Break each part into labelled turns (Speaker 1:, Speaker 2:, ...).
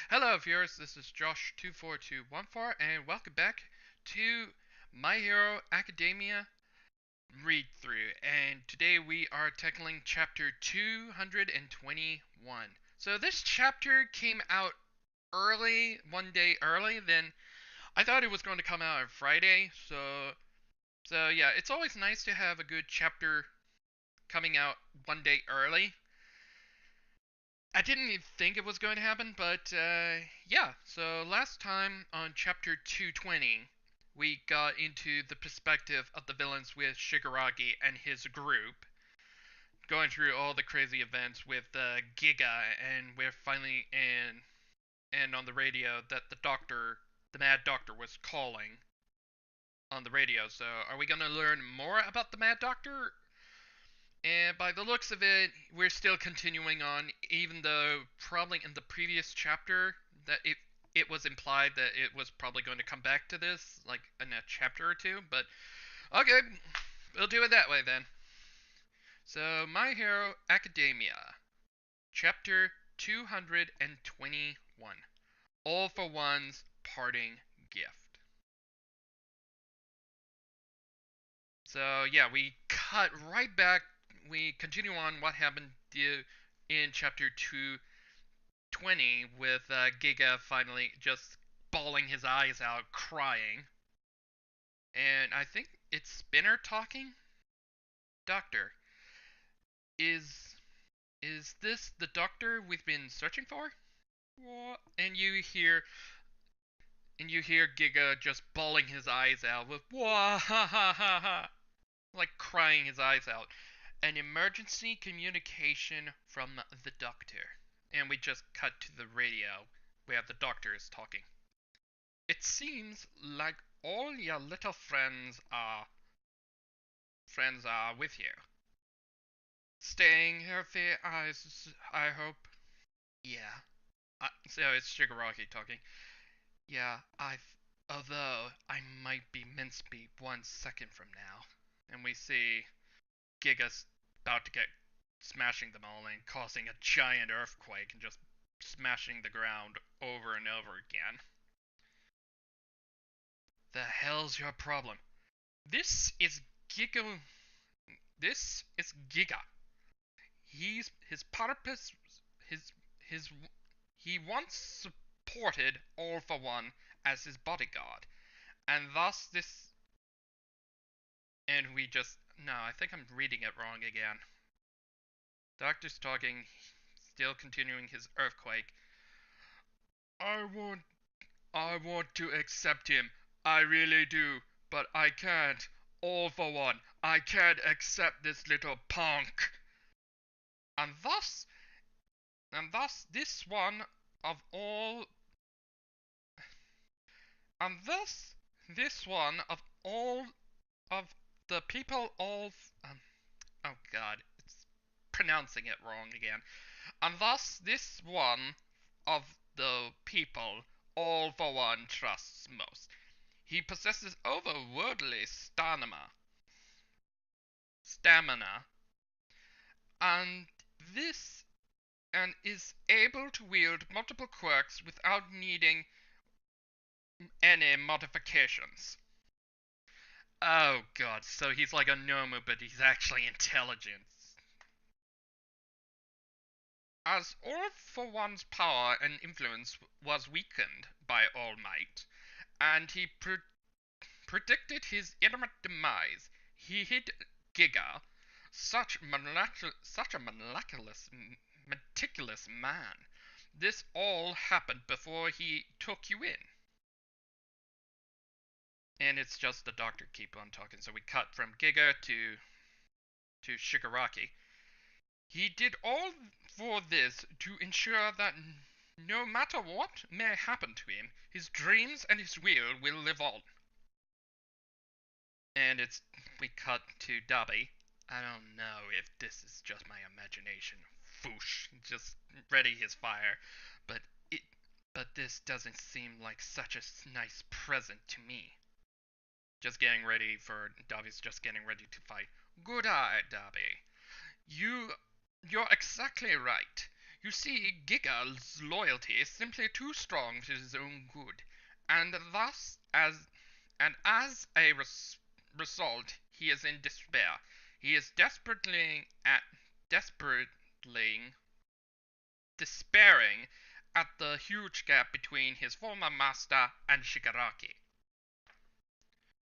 Speaker 1: Hello, viewers. This is Josh24214, and welcome back to My Hero Academia read through. And today we are tackling chapter 221. So this chapter came out early, one day early. Then I thought it was going to come out on Friday. So yeah, it's always nice to have a good chapter coming out one day early. I didn't even think it was going to happen, but yeah. So last time on chapter 220, we got into the perspective of the villains with Shigaraki and his group, going through all the crazy events with Giga, and we're finally and on the radio that the Mad Doctor, was calling on the radio. So are we gonna learn more about the Mad Doctor? And by the looks of it, we're still continuing on, even though probably in the previous chapter that it was implied that it was probably going to come back to this, like in a chapter or two. But okay, we'll do it that way then. So, My Hero Academia, chapter 221, All for One's Parting Gift. So yeah, we cut right back. We continue on what happened in chapter 220 with Giga finally just bawling his eyes out, crying. And I think it's Spinner talking. Doctor, is is this the doctor we've been searching for? What? And you hear Giga just bawling his eyes out with wah ha ha ha ha, like crying his eyes out. An emergency communication from the doctor. And we just cut to the radio where the doctor is talking. It seems like all your little friends are with you. Staying healthy, I hope. Yeah. So it's Shigaraki talking. Yeah, although I might be mincemeat 1 second from now. And we see Giga's about to get smashing them all and causing a giant earthquake and just smashing the ground over and over again. The hell's your problem? This is Giga. This is Giga. His purpose. His his he once supported All for One as his bodyguard, and thus this. And we just no. I think I'm reading it wrong again. Doctor's talking, still continuing his earthquake. I want I want to accept him. I really do. But I can't. All for one. I can't accept this little punk. And thus this one of all and thus this one of all of the people all oh god, it's pronouncing it wrong again. And thus this one of the people all for one trusts most. He possesses overworldly stamina, and this and is able to wield multiple quirks without needing any modifications. Oh god, so he's like a Nomu, but he's actually intelligent. As All for One's power and influence was weakened by All Might, and he predicted his imminent demise, he hid Giga, such a meticulous man. This all happened before he took you in. And it's just the doctor keep on talking. So we cut from Giga to Shigaraki. He did all for this to ensure that no matter what may happen to him, his dreams and his will live on. And we cut to Dabi. I don't know if this is just my imagination. Foosh, just ready his fire, but it, but this doesn't seem like such a nice present to me. Just getting ready for Dabi's just getting ready to fight. Good eye, Dabi. You're exactly right. You see, Giga's loyalty is simply too strong for his own good, and thus, as a result, he is in despair. He is desperately despairing at the huge gap between his former master and Shigaraki.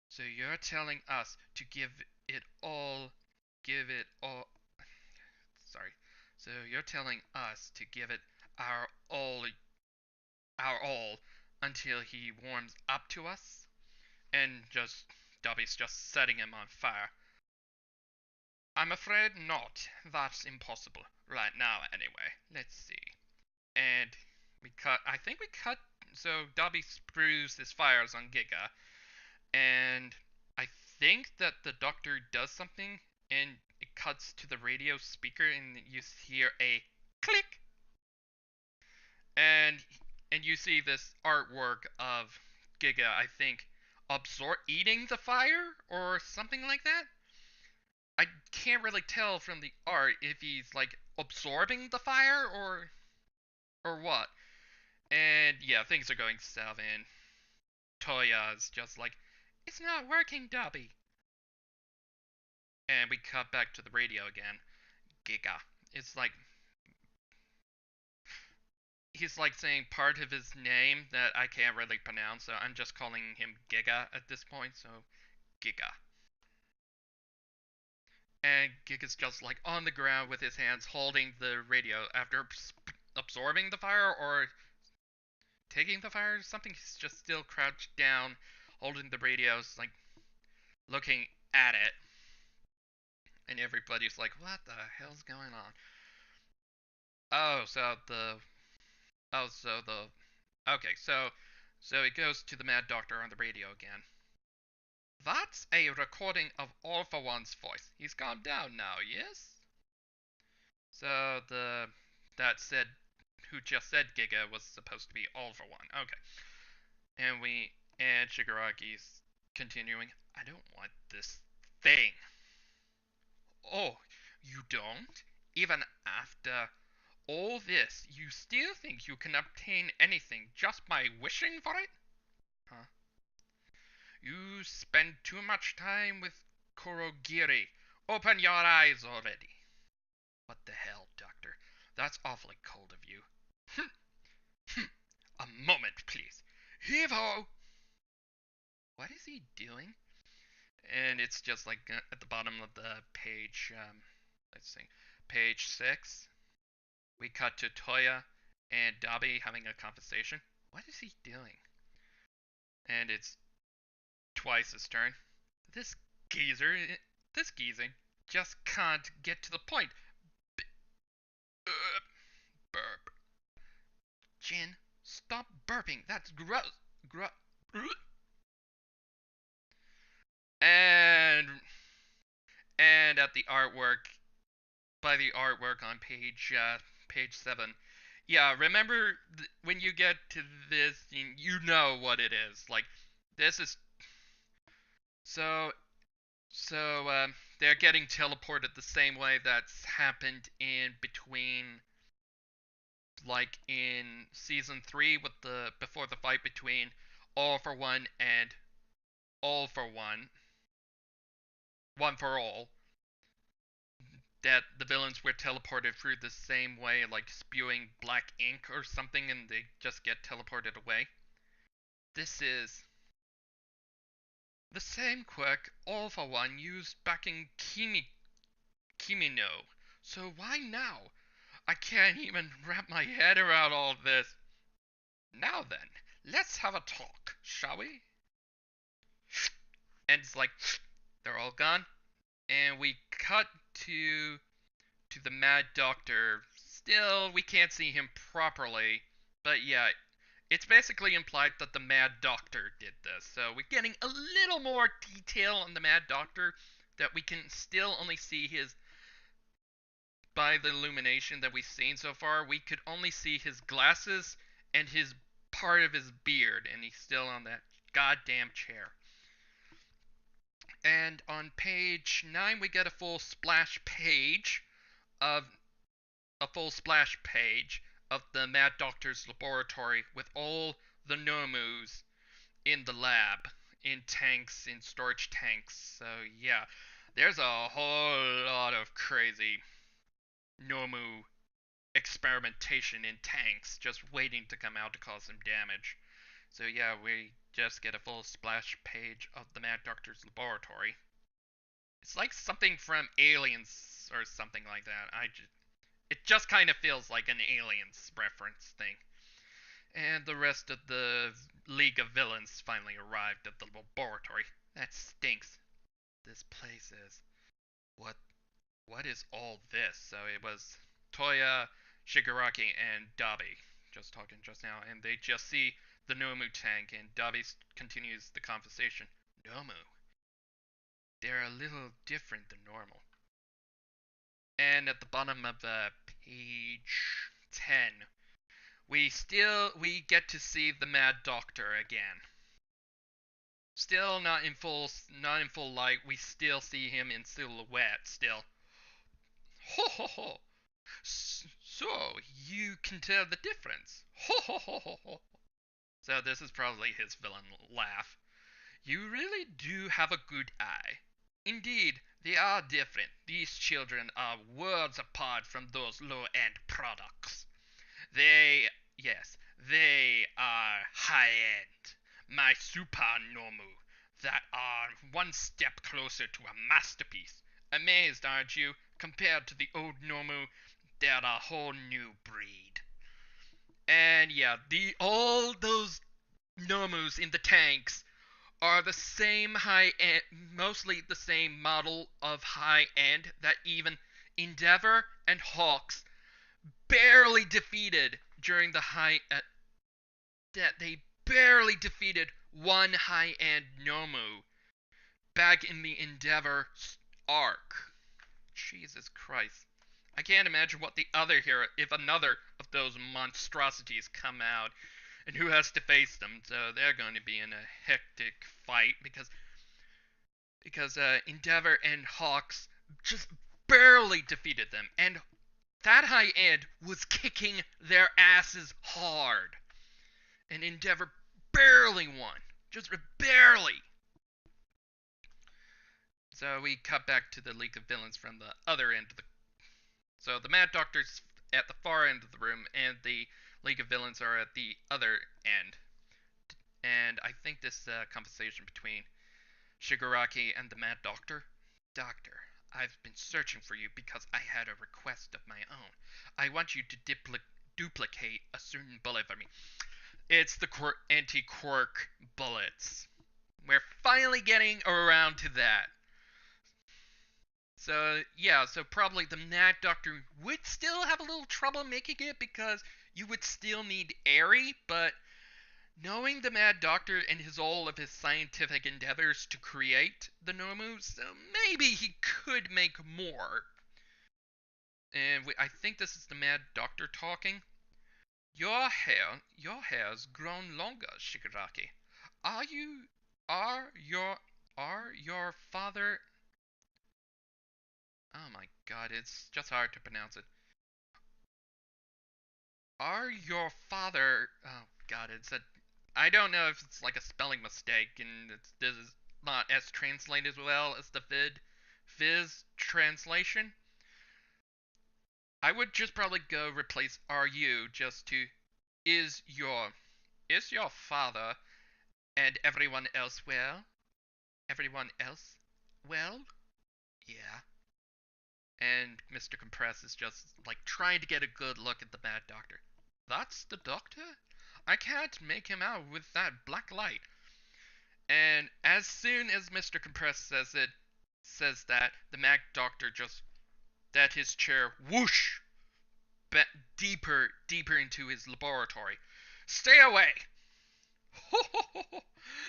Speaker 1: So you're telling us to give it all, sorry. So you're telling us to give it our all until he warms up to us? And just, Dobby's just setting him on fire. I'm afraid not. That's impossible. Right now, anyway. Let's see. And I think we cut, so Dobby sprues his fires on Giga, and I think that the doctor does something, and it cuts to the radio speaker, and you hear a click, and you see this artwork of Giga, I think, eating the fire or something like that. I can't really tell from the art if he's like absorbing the fire or what. And yeah, things are going south, and Toya's just like, it's not working, Dobby. And we cut back to the radio again. Giga. It's like he's like saying part of his name that I can't really pronounce, so I'm just calling him Giga at this point. So Giga. And Giga's just like on the ground with his hands holding the radio after absorbing the fire or taking the fire. Something, he's just still crouched down, holding the radios, like looking at it. And everybody's like, what the hell's going on? Oh, so the Oh, so the okay, so it goes to the Mad Doctor on the radio again. That's a recording of All for One's voice. He's calmed down now, yes? So that said who just said Giga was supposed to be All for One. Okay. And Shigaraki's continuing. I don't want this thing. Oh, you don't? Even after all this, you still think you can obtain anything just by wishing for it? Huh? You spend too much time with Kurogiri. Open your eyes already. What the hell, Doctor? That's awfully cold of you. A moment, please. Heave-ho! What is he doing? And it's just like at the bottom of the page, let's see, page 6. We cut to Toya and Dobby having a conversation. What is he doing? And it's twice his turn. This geezer, this geezer just can't get to the point. Burp. Jin, stop burping. That's gross. And at the artwork, by the artwork on page 7. Yeah, remember when you get to this, you know what it is. Like, this is so they're getting teleported the same way that's happened in between, like in season 3 with the before the fight between All for One and All for One, One for All, that the villains were teleported through the same way, like spewing black ink or something, and they just get teleported away. This is the same quirk All for One used back in Kimino. So why now? I can't even wrap my head around all this. Now then, let's have a talk, shall we? And it's like, they're all gone. And we cut to the Mad Doctor. Still, we can't see him properly. But yeah, it's basically implied that the Mad Doctor did this. So we're getting a little more detail on the Mad Doctor that we can still only see his, by the illumination that we've seen so far, we could only see his glasses and his part of his beard, and he's still on that goddamn chair. And on page 9, we get a full splash page of a full splash page of the Mad Doctor's laboratory with all the Nomus in the lab, in tanks, in storage tanks. So yeah, there's a whole lot of crazy Nomu experimentation in tanks just waiting to come out to cause some damage. So yeah, we just get a full splash page of the Mad Doctor's laboratory. It's like something from Aliens or something like that. It just kind of feels like an Aliens reference thing. And the rest of the League of Villains finally arrived at the laboratory. That stinks. This place is. What what is all this? So it was Toya, Shigaraki, and Dabi just talking just now, and they just see the Nomu tank, and Dabi continues the conversation. Nomu, they're a little different than normal. And at the bottom of page 10, we get to see the Mad Doctor again. Still not in full light. We still see him in silhouette. Still. Ho ho ho! So you can tell the difference. Ho ho ho ho ho! So this is probably his villain laugh. You really do have a good eye. Indeed, they are different. These children are worlds apart from those low-end products. They are high-end. My super Nomu that are one step closer to a masterpiece. Amazed, aren't you? Compared to the old Nomu, they're a whole new breed. And yeah, all those Nomus in the tanks are the same high end, mostly the same model of high end that even Endeavor and Hawks barely defeated during the that they barely defeated one high end Nomu back in the Endeavor arc. Jesus Christ. I can't imagine what the other hero, if another of those monstrosities come out, and who has to face them. So they're going to be in a hectic fight because Endeavor and Hawks just barely defeated them, and that high end was kicking their asses hard, and Endeavor barely won, just barely. So we cut back to the League of Villains from the other end of the. So the Mad Doctor's at the far end of the room, and the League of Villains are at the other end. And I think this conversation between Shigaraki and the Mad Doctor. Doctor, I've been searching for you because I had a request of my own. I want you to duplicate a certain bullet for me. It's the anti-quirk bullets. We're finally getting around to that. So, yeah, so probably the Mad Doctor would still have a little trouble making it because you would still need Eri, but knowing the Mad Doctor and all of his scientific endeavors to create the Nomu, so maybe he could make more. And I think this is the Mad Doctor talking. Your hair's grown longer, Shigaraki. Are your father? Oh my God, it's just hard to pronounce it. Are your father? Oh God, it's a. I don't know if it's like a spelling mistake, and this is not as translated as well as the Viz translation. I would just probably go replace "are you" just to is your father and everyone else well? Everyone else well? Yeah. And Mr. Compress is just like trying to get a good look at the Mad Doctor. That's the Doctor? I can't make him out with that black light. And as soon as Mr. Compress says that, the Mad Doctor just that his chair whoosh deeper into his laboratory. Stay away!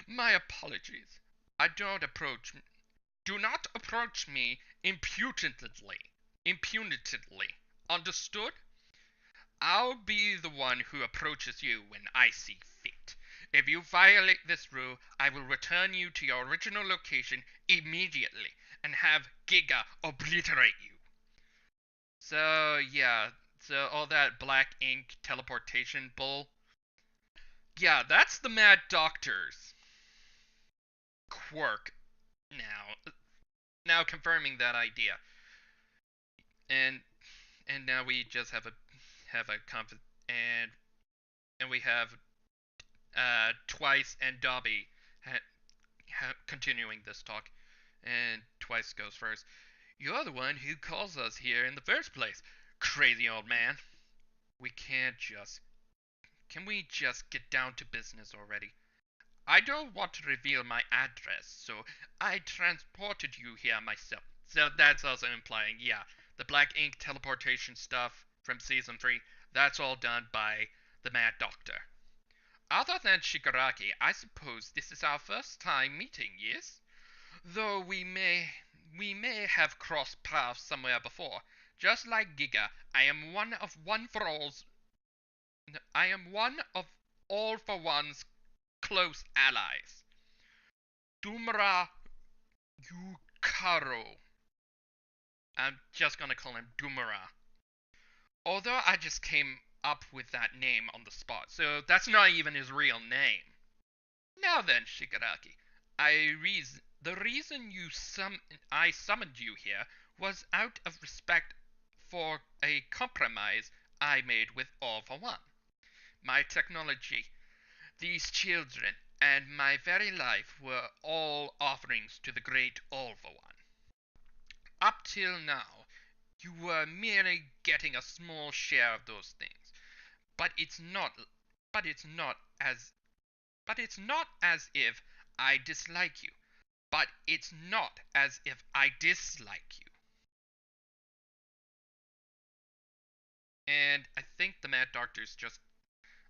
Speaker 1: My apologies. I don't approach. Do not approach me impudently. Understood? I'll be the one who approaches you when I see fit. If you violate this rule, I will return you to your original location immediately and have Giga obliterate you. So, yeah, So all that black ink teleportation bull. Yeah, that's the Mad Doctor's quirk now. Now confirming that idea. And now we just have a and we have Twice and Dobby continuing this talk. And Twice goes first. You're the one who calls us here in the first place, crazy old man. We can't just. Can we just get down to business already? I don't want to reveal my address, so I transported you here myself. So that's also implying, yeah, the black ink teleportation stuff from season 3, that's all done by the Mad Doctor. Other than Shigaraki, I suppose this is our first time meeting, yes? Though we may have crossed paths somewhere before. Just like Giga, I am one of all for one's close allies. Dumra Yukaro. I'm just gonna call him Dumura. Although I just came up with that name on the spot, so that's not even his real name. Now then, Shigaraki, the reason I summoned you here was out of respect for a compromise I made with All for One. My technology, these children, and my very life were all offerings to the great All for One. Up till now, you were merely getting a small share of those things. But it's not but it's not as if I dislike you. But it's not as if I dislike you. And I think the Mad Doctor's just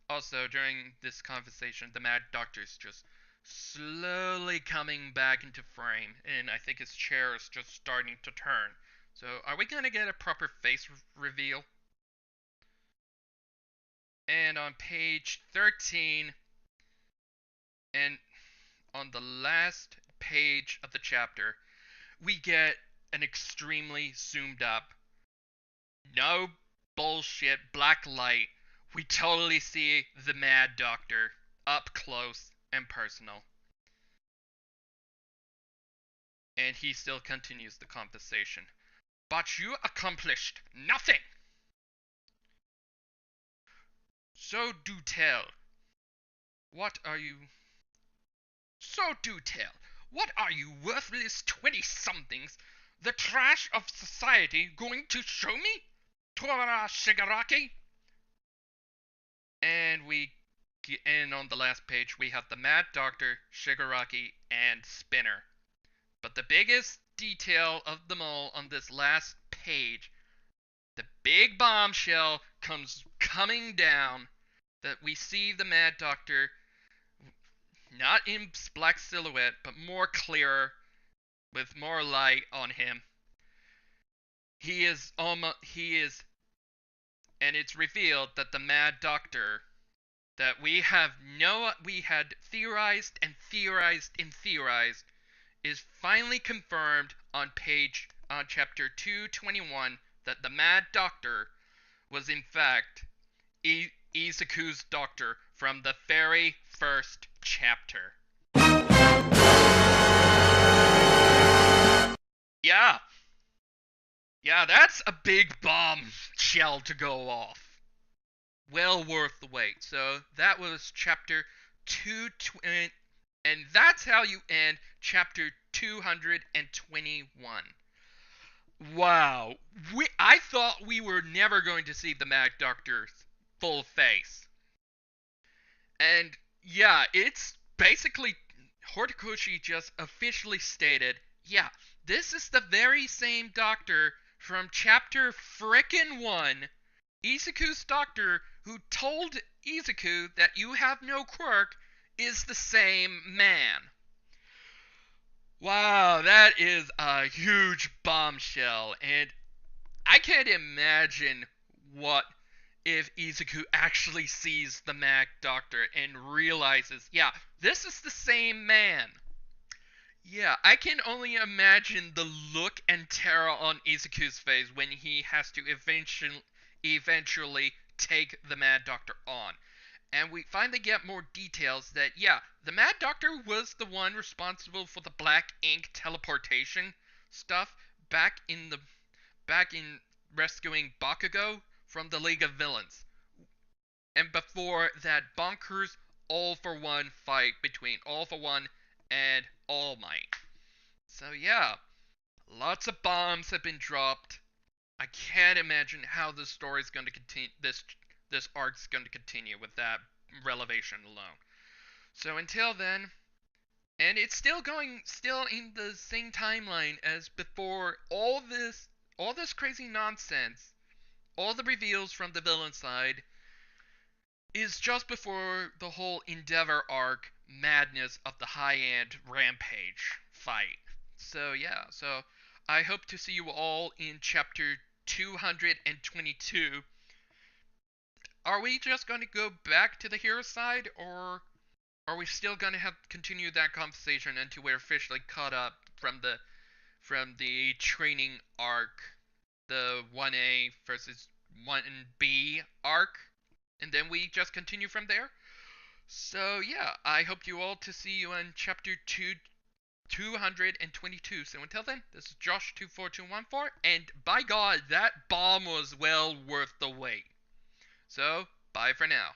Speaker 1: also during this conversation, the Mad Doctor's just slowly coming back into frame, and I think his chair is just starting to turn. So, are we gonna get a proper face reveal? And on page 13, and on the last page of the chapter, we get an extremely zoomed up, no bullshit black light. We totally see the Mad Doctor up close and personal. And he still continues the conversation. But you accomplished nothing! So do tell. What are you. So do tell. What are you worthless 20-somethings, the trash of society, going to show me? Tora Shigaraki? And on the last page, we have the Mad Doctor, Shigaraki, and Spinner. But the biggest detail of them all on this last page, the big bombshell comes coming down, that we see the Mad Doctor not in black silhouette, but more clearer, with more light on him. He is, and it's revealed that the Mad Doctor that we had theorized and theorized and theorized is finally confirmed on chapter 221, that the Mad Doctor was in fact Izuku's doctor from the very first chapter. Yeah. Yeah, that's a big bombshell to go off. Well worth the wait. So that was chapter 220, and that's how you end chapter 221. Wow. I thought we were never going to see the Mad Doctor's full face. And yeah, it's basically Horikoshi just officially stated, yeah, this is the very same doctor from chapter frickin' 1, Izuku's doctor who told Izuku that you have no quirk is the same man. Wow, that is a huge bombshell, and I can't imagine what if Izuku actually sees the Mad Doctor and realizes, yeah, this is the same man. Yeah, I can only imagine the look and terror on Izuku's face when he has to eventually take the Mad Doctor on. And we finally get more details that, yeah, the Mad Doctor was the one responsible for the black ink teleportation stuff back in the back in rescuing Bakugo from the League of Villains. And before that bonkers All for One fight between All for One and All Might. So yeah, lots of bombs have been dropped. I can't imagine how this story's going to continue. This arc's going to continue with that revelation alone. So until then, and it's still going, still in the same timeline as before. All this crazy nonsense, all the reveals from the villain side, is just before the whole Endeavor arc madness of the high-end Rampage fight. So yeah, so I hope to see you all in chapter 222. Are we just going to go back to the hero side, or are we still going to have continue that conversation until we're officially caught up from the training arc, the 1A versus 1B arc, and then we just continue from there? So yeah, I hope you all to see you in chapter 222. So until then, this is Josh24214, and by God, that bomb was well worth the wait. So, bye for now.